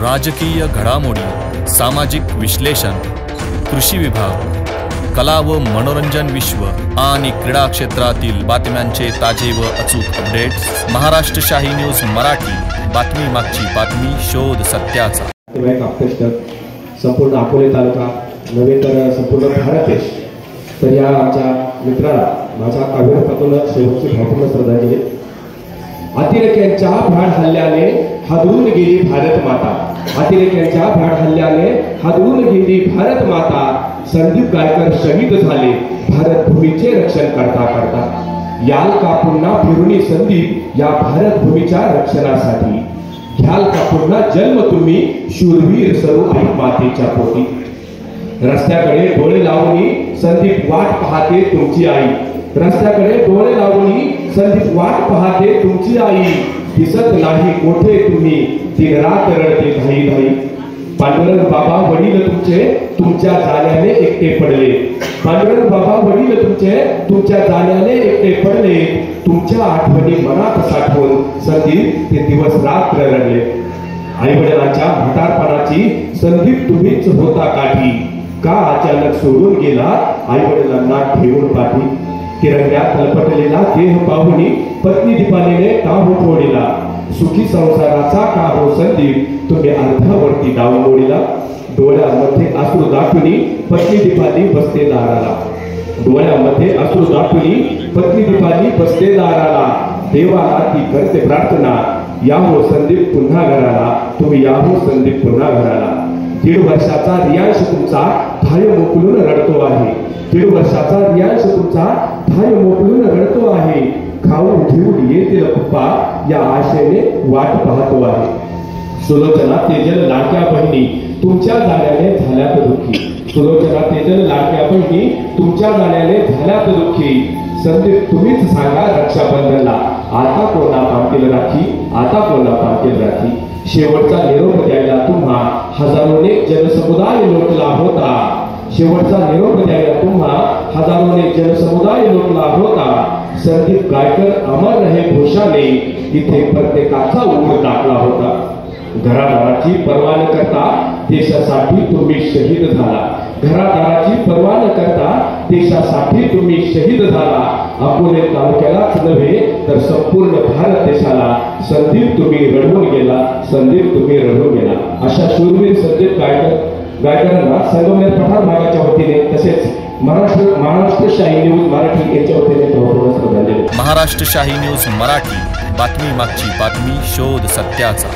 राजकीय घडामोडी, सामाजिक विश्लेषण, कृषी विभाग, कला व मनोरंजन विश्व आणि क्रीडा क्षेत्रातील बातम्यांचे ताजे व अचूक अपडेट्स महाराष्ट्र शाही न्यूज मराठी। बातमी मागची बातमी, शोध सत्याचा। संपूर्ण अकोले तालुका नव्हे तर संपूर्ण भारत देश तर या आमच्या मित्राला माझ्या काव्यपत्रातून शेवटची भावपूर्ण श्रद्धांजली। अतिरेक्यांच्या भ्याड हल्ल्याने हादरून गेली भारत माता, अतिरेक्यांच्या भ्याड हल्ल्याने हादरून गेली भारत माता। संदीप गायकर शहीद झाले भारत भूमीचे रक्षण करता करता। याल का पुन्हा फिरुनी संदीप या भारत भूमीच्या रक्षणासाठी। घ्याल का पुन्हा जन्म तुम्ही शूरवीर सर्व आई मातेच्या पोटी। रस्त्याकडे डोळे लावून संदीप वाट पाहते तुमची आई, रस्त्याकडे डोळे लावून संदीप वाट पाहते तुमची आई। दिसत नाही कोठे तुम्ही दिन रात रडते घाई घाई। पांडुरंग बाबा वडील तुमचे तुमच्या जाण्याने एकटे पडले, पांडुरंग बाबा वडील तुमचे तुमच्या जाण्याने एकटे पडले। तुमच्या आठवणी मनात साठवून संदीप ते दिवस रात्र रडले। आई वडिलांच्या म्हातारपणाची संदीप तुम्हीच होता काठी। का अचानक सोडून गेला आई वडिलांना ठेवून पाठी। तिरंग्यात तलपटलेला देह पाहुनी पत्नी दीपालीने का हो फोडीला। सुखी संसाराचा का हो संदीप तुम्ही अर्धावरती डाव मोडीला। डोळ्यामध्ये अश्रू दाटुनी पत्नी दीपाली बसते दाराला, डोळ्यामध्ये अश्रू दाटुनी पत्नी दीपाली बसते दाराला। देवाला ती करते प्रार्थना, या हो संदीप पुन्हा घराला, तुम्ही या हो संदीप पुन्हा घराला। 1.5 वर्षाचा रियांश तुमचा धाय मोकलून रडतो आहे, 1.5 वर्षाचा रियांश तुमचा धाय मोकलून रडतो आहे। खाऊन ठेवून येतील पप्पा या आशेने वाट पाहतो आहे। सुलोचना तेजल लाडक्या बहिणी तुमच्या जाण्याने झाल्यात दुःखी, सुलोचना तेजल लाडक्या बहिणी तुमच्या जाण्याने झाल्यात दुःखी। संदीप तुम्हीच सांगा रक्षाबंधनला, आता कोणा बांधतील राखी, आता कोणा बांधतील राखी। शेवटचा निरोप द्यायला तुम्हा हजारोने जनसमुदाय लोटला होता, शेवटचा निरोप द्यायला तुम्हा हजारोने जनसमुदाय लोटला होता। संदीप गायकर अमर रहे घोषाने इथे प्रत्येकाचा ऊर टाकला होता। घरादाराची पर्वा न करता देशासाठी तुम्ही शहीद झाला, घरादाराची पर्वा न करता देशासाठी तुम्ही शहीद झाला। अकोले तालुक्यालाच नव्हे तर संपूर्ण भारत देशाला संदीप तुम्ही रडवून गेला, संदीप तुम्ही रडवून गेला। अशा शूरवीर संदीप गायकरांना संगमनेर पठार भागाच्या वतीने तसेच महाराष्ट्र शाही न्यूज मराठी यांच्या वतीने श्रद्धांजली। महाराष्ट्र शाही न्यूज मराठी, बातमी मागची बातमी, शोध सत्याचा।